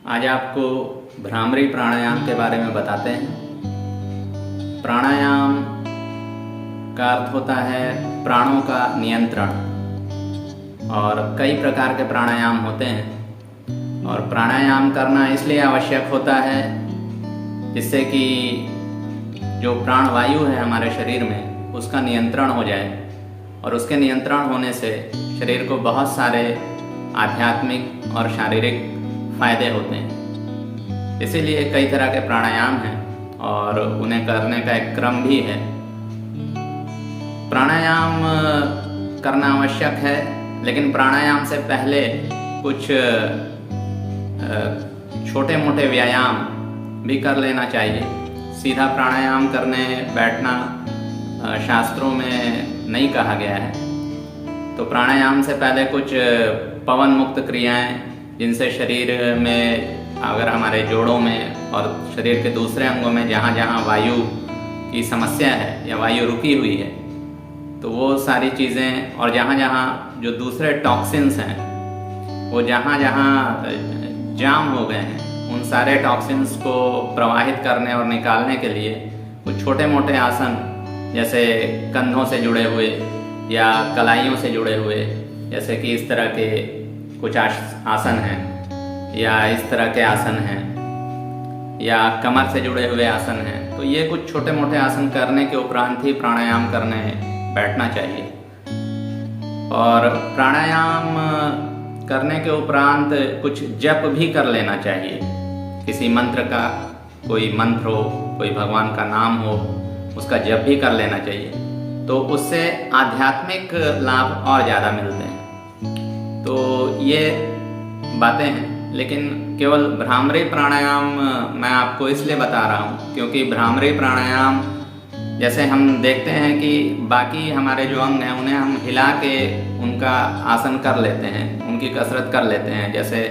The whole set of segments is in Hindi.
आज आपको भ्रामरी प्राणायाम के बारे में बताते हैं। प्राणायाम का अर्थ होता है प्राणों का नियंत्रण, और कई प्रकार के प्राणायाम होते हैं। और प्राणायाम करना इसलिए आवश्यक होता है जिससे कि जो प्राण वायु है हमारे शरीर में उसका नियंत्रण हो जाए, और उसके नियंत्रण होने से शरीर को बहुत सारे आध्यात्मिक और शारीरिक फायदे होते हैं। इसीलिए कई तरह के प्राणायाम हैं और उन्हें करने का एक क्रम भी है। प्राणायाम करना आवश्यक है, लेकिन प्राणायाम से पहले कुछ छोटे मोटे व्यायाम भी कर लेना चाहिए। सीधा प्राणायाम करने बैठना शास्त्रों में नहीं कहा गया है। तो प्राणायाम से पहले कुछ पवन मुक्त क्रियाएं, जिनसे शरीर में, अगर हमारे जोड़ों में और शरीर के दूसरे अंगों में जहाँ जहाँ वायु की समस्या है या वायु रुकी हुई है, तो वो सारी चीज़ें, और जहाँ जहाँ जो दूसरे टॉक्सिन्स हैं वो जहाँ जहाँ जाम हो गए हैं, उन सारे टॉक्सिन्स को प्रवाहित करने और निकालने के लिए कुछ छोटे मोटे आसन, जैसे कंधों से जुड़े हुए या कलाइयों से जुड़े हुए, जैसे कि इस तरह के कुछ आसन हैं, या इस तरह के आसन हैं, या कमर से जुड़े हुए आसन हैं। तो ये कुछ छोटे मोटे आसन करने के उपरांत ही प्राणायाम करने बैठना चाहिए। और प्राणायाम करने के उपरांत कुछ जप भी कर लेना चाहिए। किसी मंत्र का, कोई मंत्र हो, कोई भगवान का नाम हो, उसका जप भी कर लेना चाहिए। तो उससे आध्यात्मिक लाभ और ज़्यादा मिलते हैं। तो ये बातें हैं, लेकिन केवल भ्रामरी प्राणायाम मैं आपको इसलिए बता रहा हूँ क्योंकि भ्रामरी प्राणायाम, जैसे हम देखते हैं कि बाकी हमारे जो अंग हैं उन्हें हम हिला के उनका आसन कर लेते हैं, उनकी कसरत कर लेते हैं। जैसे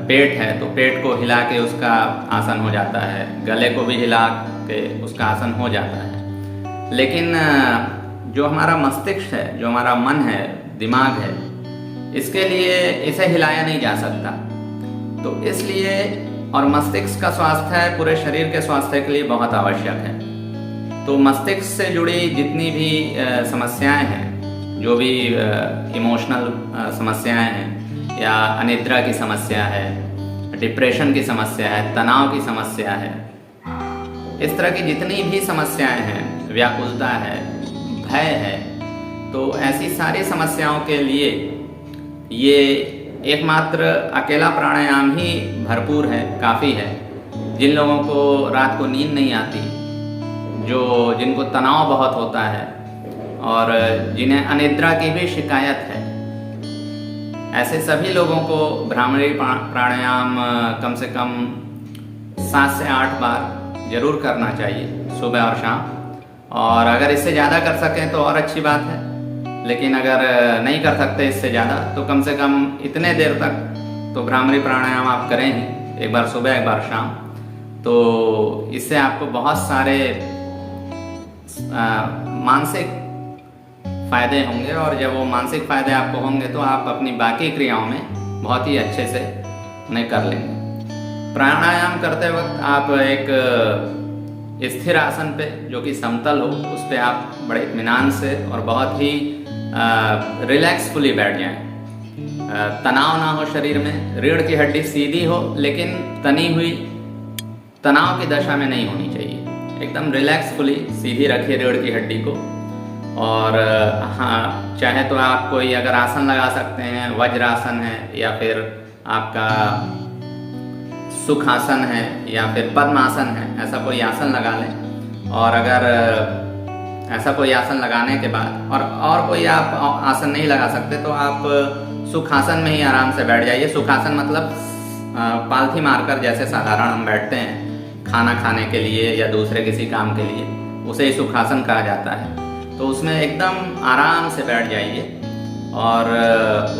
पेट है तो पेट को हिला के उसका आसन हो जाता है, गले को भी हिला के उसका आसन हो जाता है। लेकिन जो हमारा मस्तिष्क है, जो हमारा मन है, दिमाग है, इसके लिए इसे हिलाया नहीं जा सकता। तो इसलिए, और मस्तिष्क का स्वास्थ्य है पूरे शरीर के स्वास्थ्य के लिए बहुत आवश्यक है। तो मस्तिष्क से जुड़ी जितनी भी समस्याएं हैं, जो भी इमोशनल समस्याएं हैं, या अनिद्रा की समस्या है, डिप्रेशन की समस्या है, तनाव की समस्या है, इस तरह की जितनी भी समस्याएं हैं, व्याकुलता है, भय है, तो ऐसी सारी समस्याओं के लिए ये एकमात्र अकेला प्राणायाम ही भरपूर है, काफ़ी है। जिन लोगों को रात को नींद नहीं आती, जिनको तनाव बहुत होता है, और जिन्हें अनिद्रा की भी शिकायत है, ऐसे सभी लोगों को भ्रामरी प्राणायाम कम से कम 7 से 8 बार जरूर करना चाहिए, सुबह और शाम। और अगर इससे ज़्यादा कर सकें तो और अच्छी बात है, लेकिन अगर नहीं कर सकते इससे ज़्यादा, तो कम से कम इतने देर तक तो भ्रामरी प्राणायाम आप करें ही, एक बार सुबह एक बार शाम। तो इससे आपको बहुत सारे मानसिक फ़ायदे होंगे, और जब वो मानसिक फ़ायदे आपको होंगे तो आप अपनी बाकी क्रियाओं में बहुत ही अच्छे से उन्हें कर लेंगे। प्राणायाम करते वक्त आप एक स्थिर आसन पे, जो कि समतल हो, उस पर आप बड़े इत्मीनान से और बहुत ही रिलैक्सफुली बैठ जाएं। तनाव ना हो शरीर में, रीढ़ की हड्डी सीधी हो लेकिन तनी हुई तनाव की दशा में नहीं होनी चाहिए। एकदम रिलैक्सफुली सीधी रखिए रीढ़ की हड्डी को। और हाँ, चाहे तो आप कोई अगर आसन लगा सकते हैं, वज्रासन है, या फिर आपका सुखासन है, या फिर पद्मासन है, ऐसा कोई आसन लगा लें। और अगर ऐसा कोई आसन लगाने के बाद और कोई आप आसन नहीं लगा सकते तो आप सुखासन में ही आराम से बैठ जाइए। सुखासन मतलब पालथी मारकर, जैसे साधारण हम बैठते हैं खाना खाने के लिए या दूसरे किसी काम के लिए, उसे ही सुखासन कहा जाता है। तो उसमें एकदम आराम से बैठ जाइए, और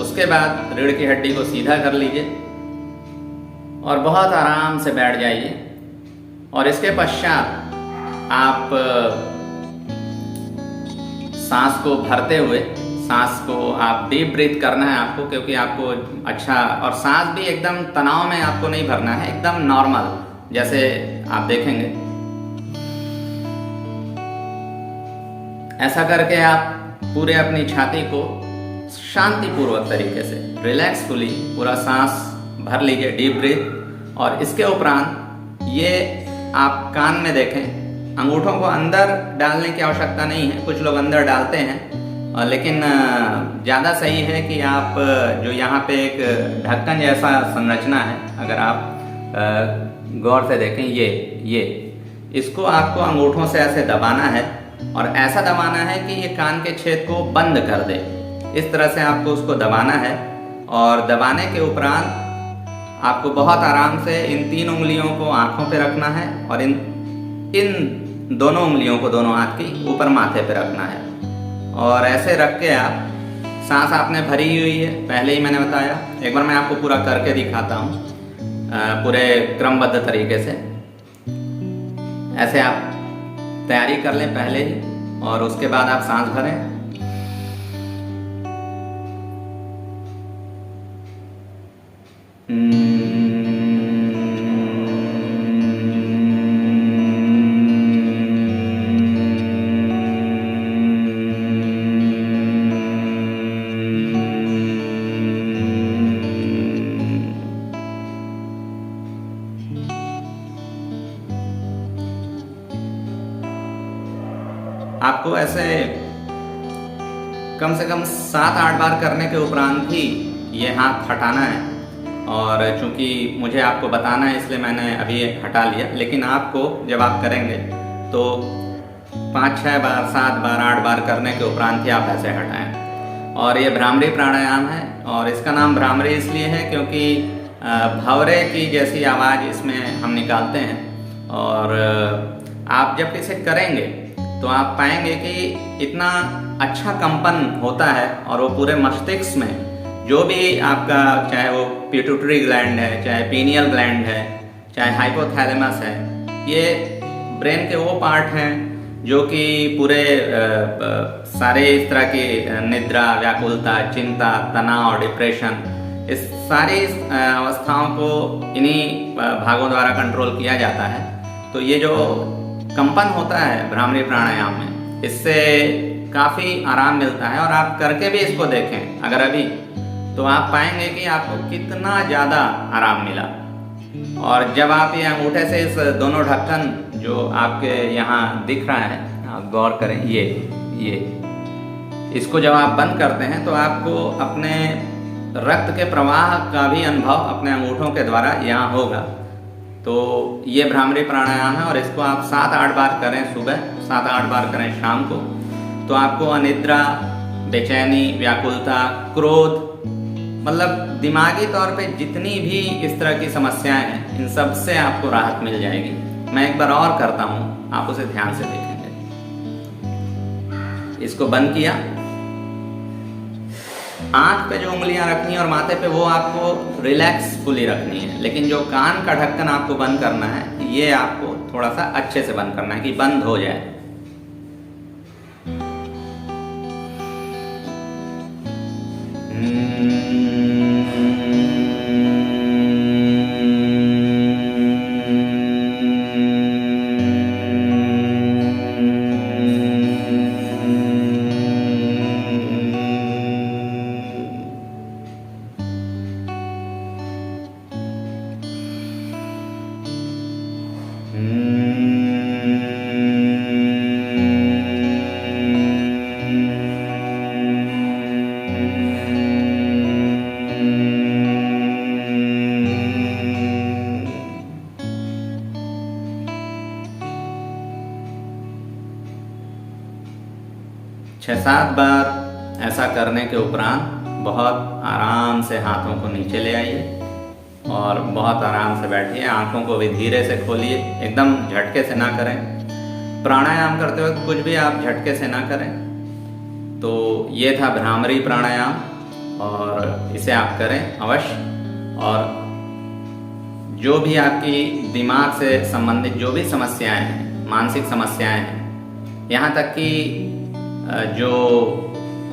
उसके बाद रीढ़ की हड्डी को सीधा कर लीजिए और बहुत आराम से बैठ जाइए। और इसके पश्चात आप सांस को भरते हुए सांस को आप डीप ब्रीथ करना है आपको, क्योंकि आपको अच्छा, और सांस भी एकदम तनाव में आपको नहीं भरना है, एकदम नॉर्मल जैसे आप देखेंगे। ऐसा करके आप पूरे अपनी छाती को शांतिपूर्वक तरीके से रिलैक्सफुली पूरा सांस भर लीजिए, डीप ब्रीथ। और इसके उपरांत ये आप कान में देखें, अंगूठों को अंदर डालने की आवश्यकता नहीं है, कुछ लोग अंदर डालते हैं, लेकिन ज़्यादा सही है कि आप जो यहाँ पे एक ढक्कन जैसा संरचना है, अगर आप गौर से देखें, ये इसको आपको अंगूठों से ऐसे दबाना है, और ऐसा दबाना है कि ये कान के छेद को बंद कर दे। इस तरह से आपको उसको दबाना है, और दबाने के उपरांत आपको बहुत आराम से इन 3 उंगलियों को आँखों पे रखना है, और इन दोनों उंगलियों को दोनों हाथ की ऊपर माथे पे रखना है। और ऐसे रख के आप, सांस आपने भरी हुई है, पहले ही मैंने बताया, एक बार मैं आपको पूरा करके दिखाता हूँ पूरे क्रमबद्ध तरीके से। ऐसे आप तैयारी कर लें पहले ही, और उसके बाद आप सांस भरें। आपको ऐसे कम से कम 7-8 बार करने के उपरांत ही ये हाथ हटाना है। और चूंकि मुझे आपको बताना है इसलिए मैंने अभी ये हटा लिया, लेकिन आपको जब आप करेंगे तो 5-6 बार, 7 बार, 8 बार करने के उपरांत ही आप ऐसे हटाएं। और ये भ्रामरी प्राणायाम है, और इसका नाम भ्रामरी इसलिए है क्योंकि भंवरे की जैसी आवाज़ इसमें हम निकालते हैं। और आप जब इसे करेंगे तो आप पाएंगे कि इतना अच्छा कंपन होता है, और वो पूरे मस्तिष्क में जो भी आपका, चाहे वो पिट्यूटरी ग्लैंड है, चाहे पीनियल ग्लैंड है, चाहे हाइपोथैलेमस है, ये ब्रेन के वो पार्ट हैं जो कि पूरे सारे इस तरह की निद्रा, व्याकुलता, चिंता, तनाव, डिप्रेशन, इस सारी अवस्थाओं को इन्हीं भागों द्वारा कंट्रोल किया जाता है। तो ये जो कंपन होता है भ्रामरी प्राणायाम में, इससे काफ़ी आराम मिलता है। और आप करके भी इसको देखें अगर अभी, तो आप पाएंगे कि आपको कितना ज़्यादा आराम मिला। और जब आप ये अंगूठे से इस दोनों ढक्कन जो आपके यहाँ दिख रहा है, आप गौर करें, ये इसको जब आप बंद करते हैं तो आपको अपने रक्त के प्रवाह का भी अनुभव अपने अंगूठों के द्वारा यहाँ होगा। तो ये भ्रामरी प्राणायाम है, और इसको आप 7-8 बार करें सुबह, 7-8 बार करें शाम को, तो आपको अनिद्रा, बेचैनी, व्याकुलता, क्रोध, मतलब दिमागी तौर पे जितनी भी इस तरह की समस्याएं हैं, इन सब से आपको राहत मिल जाएगी। मैं एक बार और करता हूँ, आप उसे ध्यान से देखेंगे। इसको बंद किया, आंख पे जो उंगलियां रखनी है और माथे पे वो आपको रिलैक्सफुली रखनी है, लेकिन जो कान का ढक्कन आपको बंद करना है, ये आपको थोड़ा सा अच्छे से बंद करना है कि बंद हो जाए। छः 7 बार ऐसा करने के उपरांत बहुत आराम से हाथों को नीचे ले आइए और बहुत आराम से बैठिए। आंखों को भी धीरे से खोलिए, एकदम झटके से ना करें। प्राणायाम करते वक्त कुछ भी आप झटके से ना करें। तो ये था भ्रामरी प्राणायाम, और इसे आप करें अवश्य। और जो भी आपकी दिमाग से संबंधित जो भी समस्याएं हैं, मानसिक समस्याएं हैं, यहाँ तक कि जो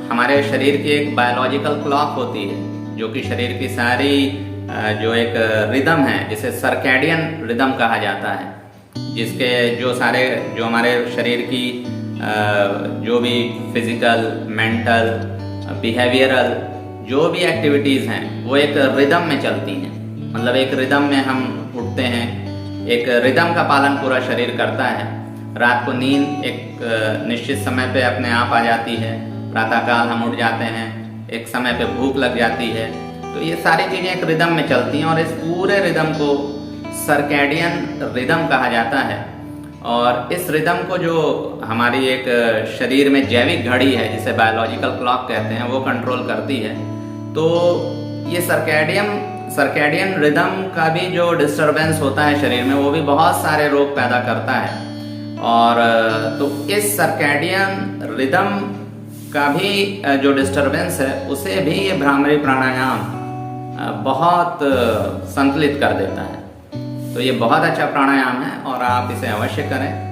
हमारे शरीर की एक बायोलॉजिकल क्लॉक होती है, जो कि शरीर की सारी जो एक रिदम है, जिसे सर्कैडियन रिदम कहा जाता है, जिसके जो हमारे शरीर की जो भी फिजिकल, मेंटल, बिहेवियरल जो भी एक्टिविटीज़ हैं वो एक रिदम में चलती हैं। मतलब एक रिदम में हम उठते हैं, एक रिदम का पालन पूरा शरीर करता है। रात को नींद एक निश्चित समय पे अपने आप आ जाती है, प्रातःकाल हम उठ जाते हैं, एक समय पे भूख लग जाती है। तो ये सारी चीज़ें एक रिदम में चलती हैं और इस पूरे रिदम को सर्कैडियन रिदम कहा जाता है। और इस रिदम को जो हमारी एक शरीर में जैविक घड़ी है, जिसे बायोलॉजिकल क्लॉक कहते हैं, वो कंट्रोल करती है। तो ये सर्कैडियन रिदम का भी जो डिस्टरबेंस होता है शरीर में, वो भी बहुत सारे रोग पैदा करता है। और तो इस सर्कैडियन रिदम का भी जो डिस्टरबेंस है, उसे भी ये भ्रामरी प्राणायाम बहुत संतुलित कर देता है। तो ये बहुत अच्छा प्राणायाम है और आप इसे अवश्य करें।